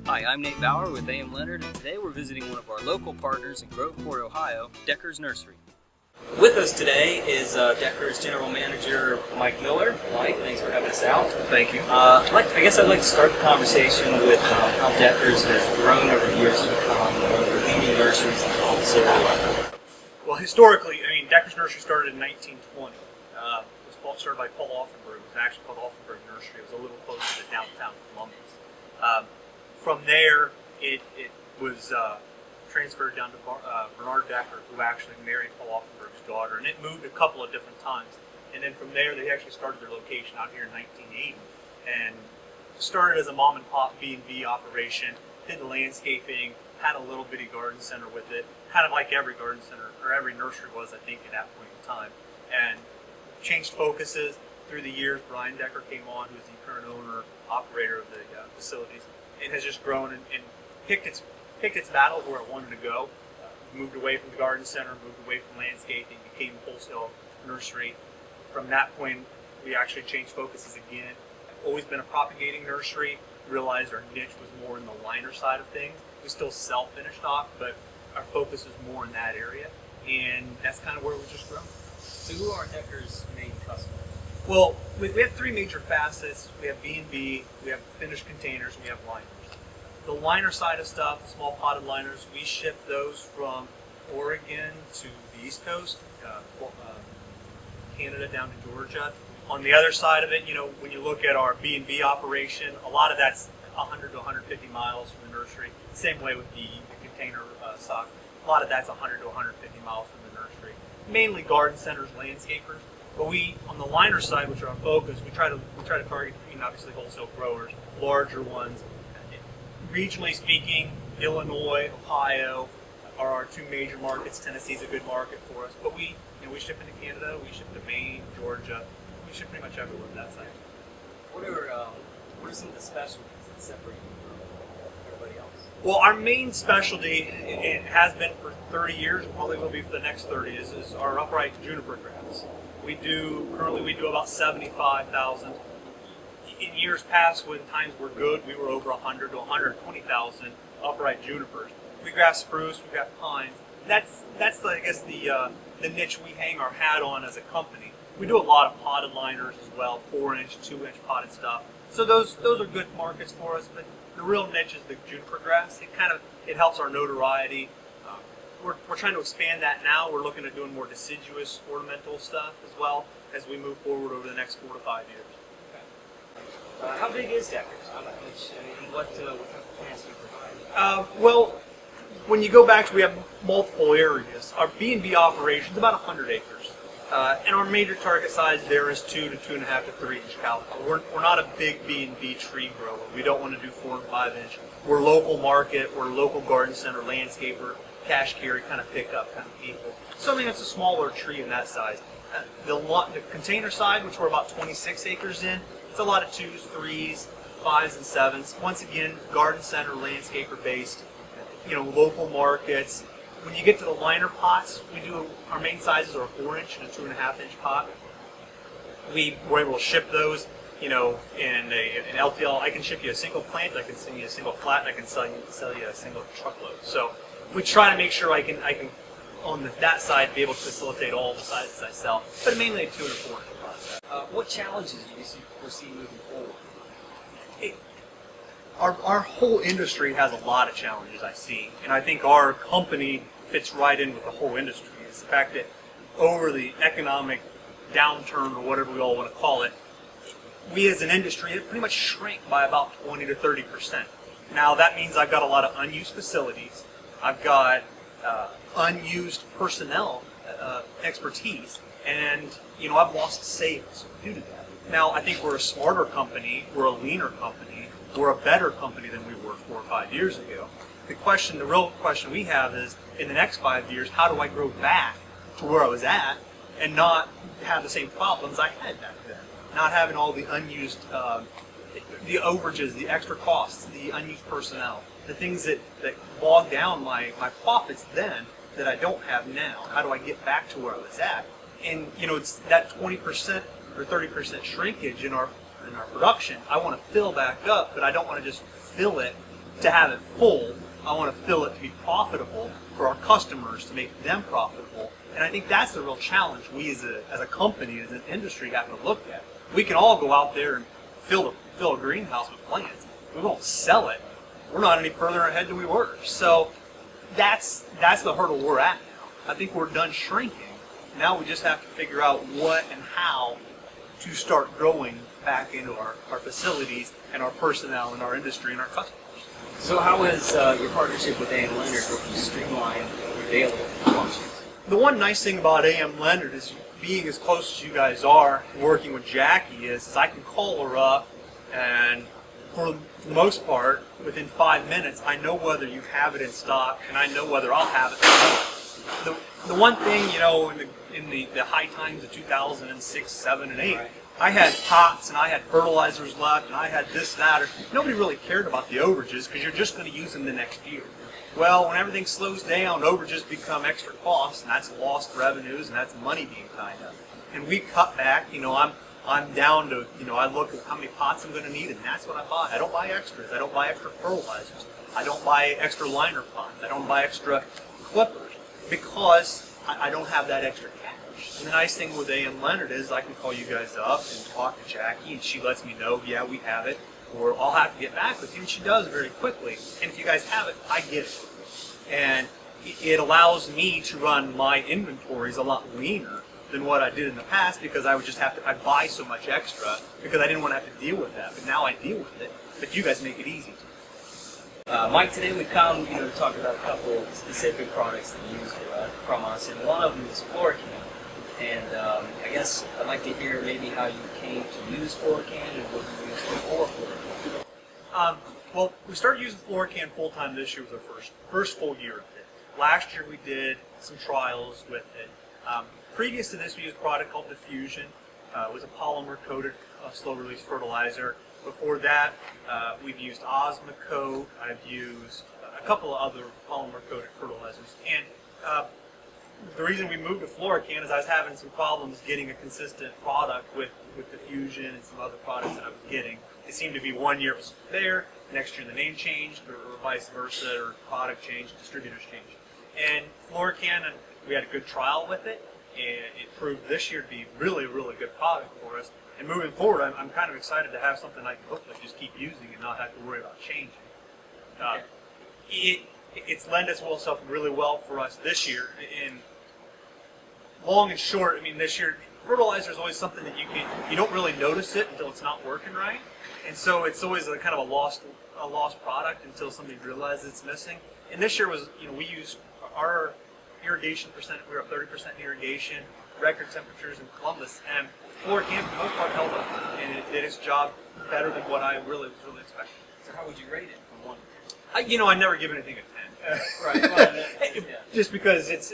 Hi, I'm Nate Bauer with A.M. Leonard, and today we're visiting one of our local partners in Groveport, Ohio, Decker's Nursery. With us today is Decker's General Manager, Mike Miller. Mike, thanks for having us out. Thank you. I guess I'd like to start the conversation with how Decker's has grown over the years to become one of the leading nurseries in this area. Well, historically, Decker's Nursery started in 1920. It was started by Paul Offenberg. It was actually called Offenberg Nursery. It was a little closer to downtown Columbus. From there, it was transferred down to Bernard Decker, who actually married Paul Offenberg's daughter, and it moved a couple of different times. And then from there, they actually started their location out here in 1980, and started as a mom and pop B&B operation. Did the landscaping, had a little bitty garden center with it, kind of like every garden center or every nursery was, I think, at that point in time, and changed focuses through the years. Brian Decker came on, who's the current owner operator of the facilities. It has just grown and picked its battles where it wanted to go. Moved away from the garden center, moved away from landscaping, became a wholesale nursery. From that point, we actually changed focuses again. Always been a propagating nursery. Realized our niche was more in the liner side of things. We still sell finished stock, but our focus is more in that area, and that's kind of where we've just grown. So who are Decker's main customers? Well, we have three major facets. We have B&B, we have finished containers, we have liners. The liner side of stuff, the small potted liners, we ship those from Oregon to the East Coast, Canada down to Georgia. On the other side of it, when you look at our B&B operation, a lot of that's 100 to 150 miles from the nursery. Same way with the container stock. A lot of that's 100 to 150 miles from the nursery. Mainly garden centers, landscapers. But we, on the liner side, which are our focus, we try to target, obviously wholesale growers, larger ones. Regionally speaking, Illinois, Ohio are our two major markets. Tennessee's a good market for us. But we ship into Canada, we ship to Maine, Georgia. We ship pretty much everywhere on that side. What are some of the specialties that separate you from everybody else? Well, our main specialty, it has been for 30 years, probably will be for the next 30, is our upright juniper grass. Currently we do about 75,000. In years past, when times were good, we were over 100 to 120,000 upright junipers. We got spruce, we got pines. That's I guess the niche we hang our hat on as a company. We do a lot of potted liners as well, 4-inch, 2-inch potted stuff. So those are good markets for us. But the real niche is the juniper grass. It helps our notoriety. We're trying to expand that now. We're looking at doing more deciduous ornamental stuff as well as we move forward over the next 4 to 5 years. Okay. How big is Decker's? What kind of plants do you provide? Well, when you go back to, we have multiple areas. Our B&B operation is about 100 acres. And our major target size there is 2 to 2.5 to 3-inch caliber. We're not a big B&B tree grower. We don't want to do 4 and 5-inch. We're local market. We're local garden center, landscaper, cash carry, kind of pickup kind of people. Something that's a smaller tree in that size. The container side, which we're about 26 acres in, it's a lot of 2s, 3s, 5s, and 7s. Once again, garden center, landscaper based, local markets. When you get to the liner pots, our main sizes are a 4-inch and a 2.5-inch pot. We're able to ship those, in an LTL. I can ship you a single plant, I can send you a single flat, and I can sell you a single truckload. So we try to make sure I can on that side be able to facilitate all the sizes I sell, but mainly a 2 and a 4-inch pot. What challenges do you foresee moving forward? Our whole industry has a lot of challenges, I see, and I think our company fits right in with the whole industry. It's the fact that over the economic downturn, or whatever we all want to call it, we as an industry have pretty much shrank by about 20 to 30%. Now that means I've got a lot of unused facilities, I've got unused personnel expertise, and I've lost sales due to that. Now I think we're a smarter company, we're a leaner company, we're a better company than we were 4 or 5 years ago. The real question we have is, in the next 5 years, how do I grow back to where I was at and not have the same problems I had back then? Not having all the unused, the overages, the extra costs, the unused personnel, the things that bog down my profits then that I don't have now. How do I get back to where I was at? And it's that 20% or 30% shrinkage in our production. I want to fill back up, but I don't want to just fill it to have it full. I want to fill it to be profitable for our customers, to make them profitable. And I think that's the real challenge we as a company, as an industry, have to look at. We can all go out there and fill a greenhouse with plants. We won't sell it. We're not any further ahead than we were. So that's the hurdle we're at now. I think we're done shrinking. Now we just have to figure out what and how to start growing back into our facilities and our personnel and our industry and our customers. So how has your partnership with A.M. Leonard helped you streamline your daily functions? The one nice thing about A.M. Leonard is being as close as you guys are, working with Jackie, is I can call her up, and for the most part, within 5 minutes, I know whether you have it in stock, and I know whether I'll have it or not. The one thing, in the high times of 2006, 7, and 8, I had pots and I had fertilizers left and I had this, that, or nobody really cared about the overages because you're just going to use them the next year. Well, when everything slows down, overages become extra costs, and that's lost revenues, and that's money being tied up. And we cut back. I'm down to, I look at how many pots I'm going to need, and that's what I buy. I don't buy extras. I don't buy extra fertilizers. I don't buy extra liner pots. I don't buy extra clippers because I don't have that extra cash. And the nice thing with A.M. Leonard is I can call you guys up and talk to Jackie, and she lets me know, yeah, we have it. Or I'll have to get back with you, and she does very quickly. And if you guys have it, I get it. And it allows me to run my inventories a lot leaner than what I did in the past because I would just I'd buy so much extra because I didn't want to have to deal with that. But now I deal with it. But you guys make it easy. Mike, today we've come to talk about a couple of specific products that you use from us, and one of them is Florican. And I guess I'd like to hear maybe how you came to use Florican and what you used before Florican. Well, we started using Florican full-time this year was our first full year of it. Last year we did some trials with it. Previous to this, we used a product called Diffusion. It was a polymer-coated slow-release fertilizer. Before that, we've used Osmocote. I've used a couple of other polymer-coated fertilizers. And the reason we moved to Florican is I was having some problems getting a consistent product with Diffusion and some other products that I was getting. It seemed to be 1 year it was there, next year the name changed, or vice versa, or product changed, distributors changed. And Florican, we had a good trial with it, and it proved this year to be really, really good product for us. And moving forward, I'm kind of excited to have something I can hopefully just keep using and not have to worry about changing. It's lent itself really well for us this year. In long and short, this year, fertilizer is always something that you don't really notice it until it's not working right. And so it's always a kind of a lost product until somebody realizes it's missing. And this year was, we used our irrigation percent, we were up 30% irrigation, record temperatures in Columbus, and Florican for the most part held up, and it did its job better than what I was really expecting. So how would you rate it from 1 to 10? I never give anything a 10. Right. Well, yeah. Just because it's,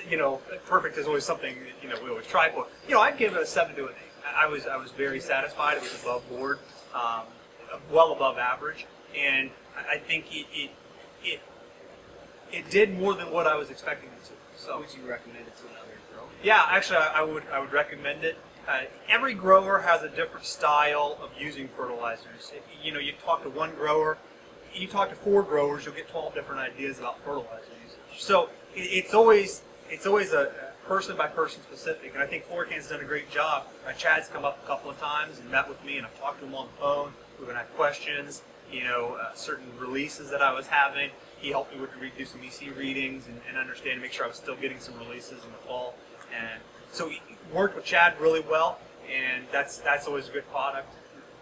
perfect is always something that we always try for. I'd give it a 7 to an 8. I was very satisfied. It was above board. Well above average, and I think it did more than what I was expecting it to. So, would you recommend it to another grower? Yeah, actually, I would recommend it. Every grower has a different style of using fertilizers. You talk to one grower, you talk to 4 growers, you'll get 12 different ideas about fertilizer usage. So it's always a person by person specific, and I think Florican's done a great job. Chad's come up a couple of times and met with me, and I've talked to him on the phone. We've been at questions, certain releases that I was having. He helped me do some EC readings and understand and make sure I was still getting some releases in the fall. And so he worked with Chad really well, and that's always a good product.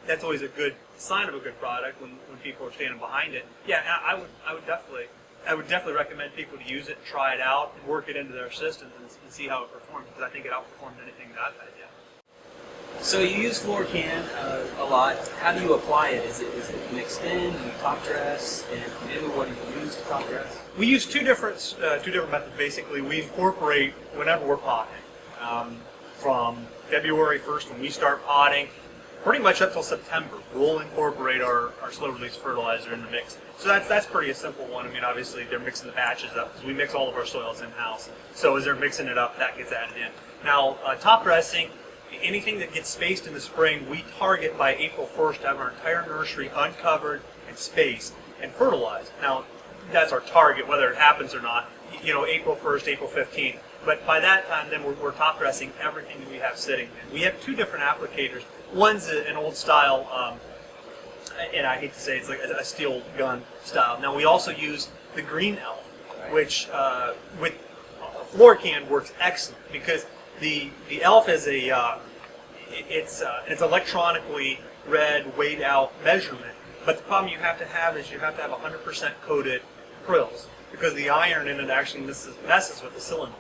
That's always a good sign of a good product when people are standing behind it. Yeah, I would definitely recommend people to use it, try it out, and work it into their systems and see how it performs, because I think it outperformed anything that I've had yet. So you use Florican a lot. How do you apply it? Is it mixed in? Do you top dress? And maybe what do you use to top dress? We use two different methods. Basically, we incorporate whenever we're potting. From February 1st when we start potting, pretty much up till September, we'll incorporate our slow release fertilizer in the mix. So that's pretty a simple one. Obviously they're mixing the batches up because we mix all of our soils in house. So as they're mixing it up, that gets added in. Now top dressing. Anything that gets spaced in the spring, we target by April 1st to have our entire nursery uncovered and spaced. and fertilized. Now, that's our target, whether it happens or not. You know, April 1st, April 15th. But by that time, then we're top dressing everything that we have sitting. We have two different applicators. One's an old style, and I hate to say it's like a steel gun style. Now we also use the Green Elf, which with floor can works excellent because the Elf is it's electronically read, weighed out measurement. But the problem you have to have is you have to have 100% coated prills because the iron in it actually messes with the solenoid.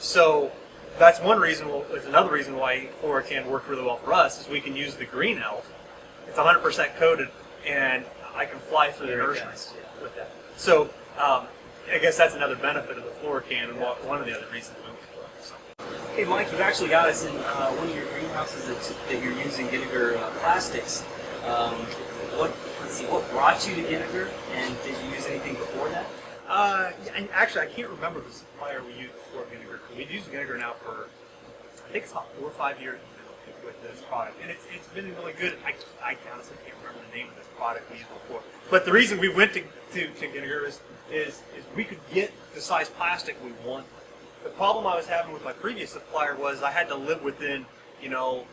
So that's one reason. It's another reason why Florican worked really well for us is we can use the Green Elf. It's 100% coated, and I can fly through the nursery with that. So I guess that's another benefit of the Florican, and one of the other reasons we went for it. So. Hey, Mike, you've actually got us in one of your greenhouses that you're using Ginniger plastics. What brought you to Ginniger, and did you use anything before that? Actually, I can't remember the supplier we used before Ginniger. We've used Ginniger now for, I think it's about 4 or 5 years with this product, and it's been really good. I honestly can't remember the name of this product we used before. But the reason we went to Ginniger is we could get the size plastic we want. The problem I was having with my previous supplier was I had to live within, you know,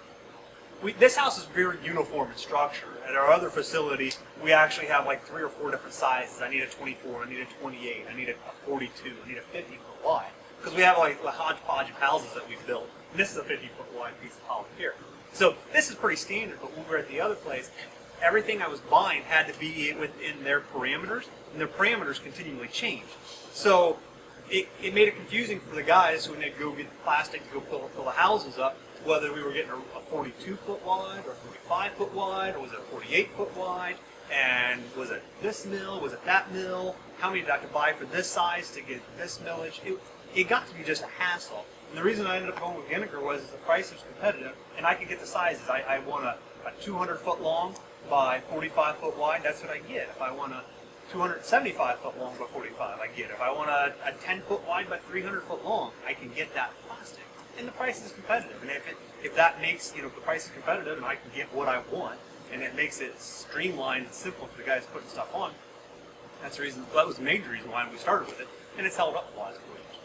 this house is very uniform in structure. At our other facility, we actually have like 3 or 4 different sizes. I need a 24, I need a 28, I need a 42, I need a 50 foot wide. Because we have like a hodgepodge of houses that we've built. And this is a 50 foot wide piece of poly here. So this is pretty standard, but when we were at the other place, everything I was buying had to be within their parameters, and their parameters continually changed. So it made it confusing for the guys when they'd go get the plastic to go fill the houses up, whether we were getting a 42 foot wide or 45 foot wide, or was it a 48 foot wide, and was it this mill, was it that mill, how many did I have to buy for this size to get this millage? It got to be just a hassle. And the reason I ended up going with Ginniger was the price was competitive, and I could get the sizes. I want a 200 foot long by 45 foot wide, that's what I get. If I want a 275 foot long by 45, I get it. If I want a 10 foot wide by 300 foot long, I can get that plastic. And the price is competitive. And if that makes, the price is competitive and I can get what I want, and it makes it streamlined and simple for the guys putting stuff on, that was the major reason why we started with it. And it's held up a lot.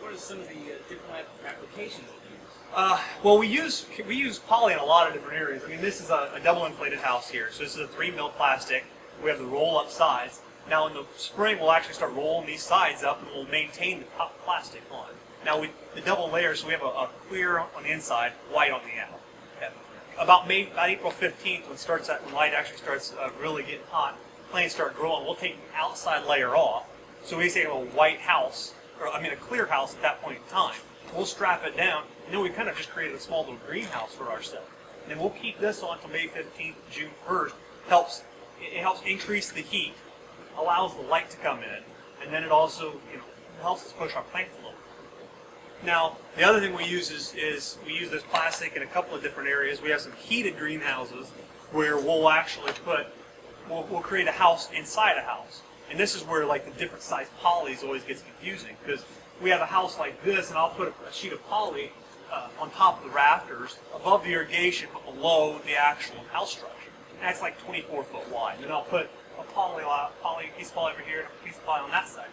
What are some of the different applications that you use? Well, we use poly in a lot of different areas. I mean, this is a double inflated house here. So this is a 3 mil plastic. We have the roll up sides. Now in the spring, we'll actually start rolling these sides up, and we'll maintain the top plastic on. Now the double layers, so we have a clear on the inside, white on the out. About April 15th, when light actually starts really getting hot, planes start growing. We'll take the outside layer off. So we say a white house, a clear house at that point in time. We'll strap it down, and then we kind of just created a small little greenhouse for ourselves. And then we'll keep this on until May 15th, June 1st. It helps increase the heat, allows the light to come in, and then it also helps us push our plants a little bit. Now, the other thing we use is we use this plastic in a couple of different areas. We have some heated greenhouses where we'll actually we'll create a house inside a house. And this is where like the different size polys always gets confusing, because we have a house like this, and I'll put a sheet of poly on top of the rafters above the irrigation but below the actual house structure. And that's like 24 foot wide. And then I'll put a piece of poly over here and a piece of poly on that side.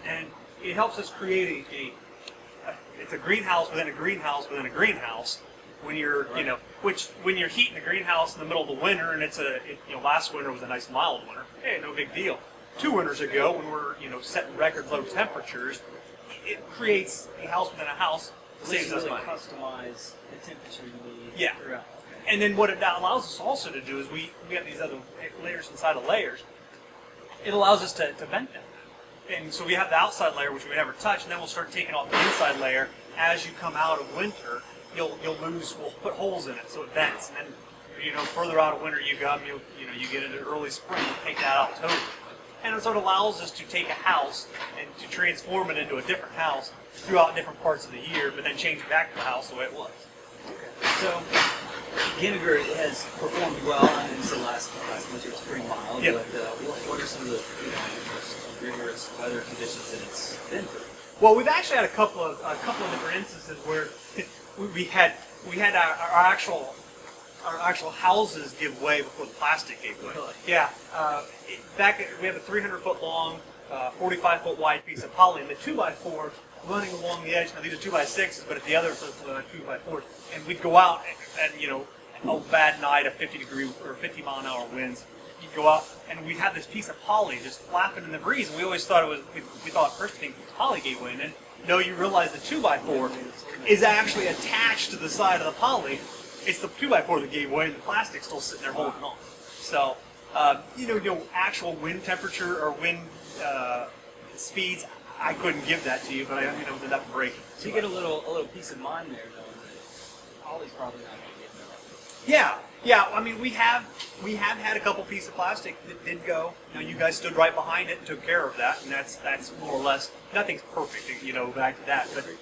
And it helps us create it's a greenhouse within a greenhouse within a greenhouse. When you're, when you're heating the greenhouse in the middle of the winter, and last winter was a nice mild winter. Hey, no big deal. 2 winters ago, when we're, setting record low temperatures, it creates a house within a house. Saves us money. Customize the temperature you need. Yeah. Throughout. And then what it allows us also to do is we have these other layers inside of layers. It allows us to vent them. And so we have the outside layer, which we never touch, and then we'll start taking off the inside layer. As you come out of winter, we'll put holes in it so it vents. And then, further out of winter you come, you get into early spring, you take that out totally. And so it allows us to take a house and to transform it into a different house throughout different parts of the year, but then change it back to the house the way it was. Okay. So Ginniger has performed well. I mean, the last winter was pretty mild. Yep. But what are some of the most rigorous weather conditions that it's been through? Well, we've actually had a couple of different instances where we had our our actual houses give way before the plastic gave way. Really? Yeah. We have a 300-foot long, 45-foot wide piece of poly, and the 2x4 running along the edge. Now these are 2x6s, but at the other 2x4s, and we'd go out and a bad night of 50-degree or 50-mile-an-hour winds. You'd go out and we'd have this piece of poly just flapping in the breeze, and we always thought it was. We thought first thing the poly gave way, and then no, you realize the 2x4 is actually attached to the side of the poly. It's the 2x4 that gave way, and the plastic's still sitting there holding on. So, actual wind temperature or wind speeds, I couldn't give that to you, but it was enough breaking. So you get a little peace of mind there, though. Ollie's probably not going to get that. Yeah. I mean, we have had a couple pieces of plastic that did go. You guys stood right behind it and took care of that, and that's more or less. Nothing's perfect, back to that. But for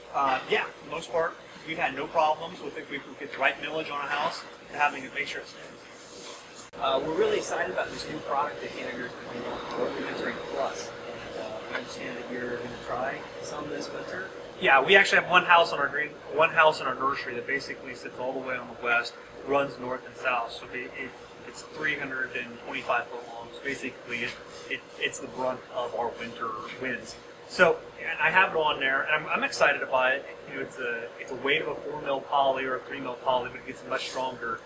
the most part, we've had no problems with it. We get the right millage on a house and having to make sure it stands. We're really excited about this new product that Canada's putting on, Nursery Plus. And I understand that you're going to try some this winter. Yeah, we actually have one house in our nursery that basically sits all the way on the west, runs north and south. So it's 325 foot long. So basically, it's the brunt of our winter winds. So, and I have it on there, and I'm excited about it. It's a weight of a 4 mil poly or a 3 mil poly, but it gets a much stronger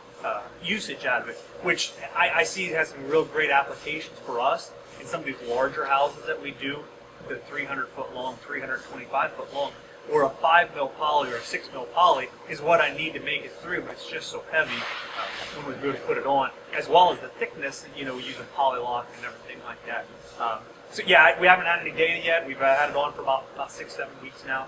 usage out of it, which I see has some real great applications for us in some of these larger houses that we do. The 300 foot long, 325 foot long, or a 5 mil poly or a 6 mil poly is what I need to make it through, but it's just so heavy when we really put it on, as well as the thickness, using polylock and everything like that. So yeah, we haven't had any data yet. We've had it on for about 6-7 weeks now,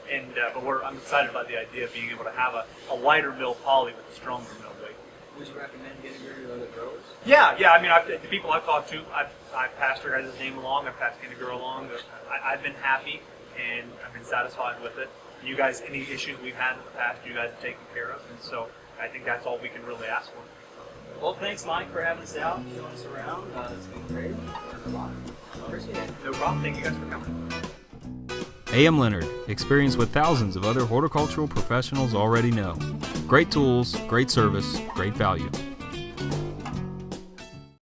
but I'm excited about the idea of being able to have a lighter mill poly with a stronger mill weight. Would you recommend getting rid of other growers? Yeah. I mean, the people I've talked to, I've passed her guys' name along. I've passed Candy Girl along. I've been happy and I've been satisfied with it. You guys, any issues we've had in the past, you guys have taken care of, and so I think that's all we can really ask for. Well, thanks, Mike, for having us out, showing us around. It's been great. Learned a lot. Appreciate it. No problem. Thank you guys for coming. A.M. Leonard, experience what thousands of other horticultural professionals already know. Great tools, great service, great value.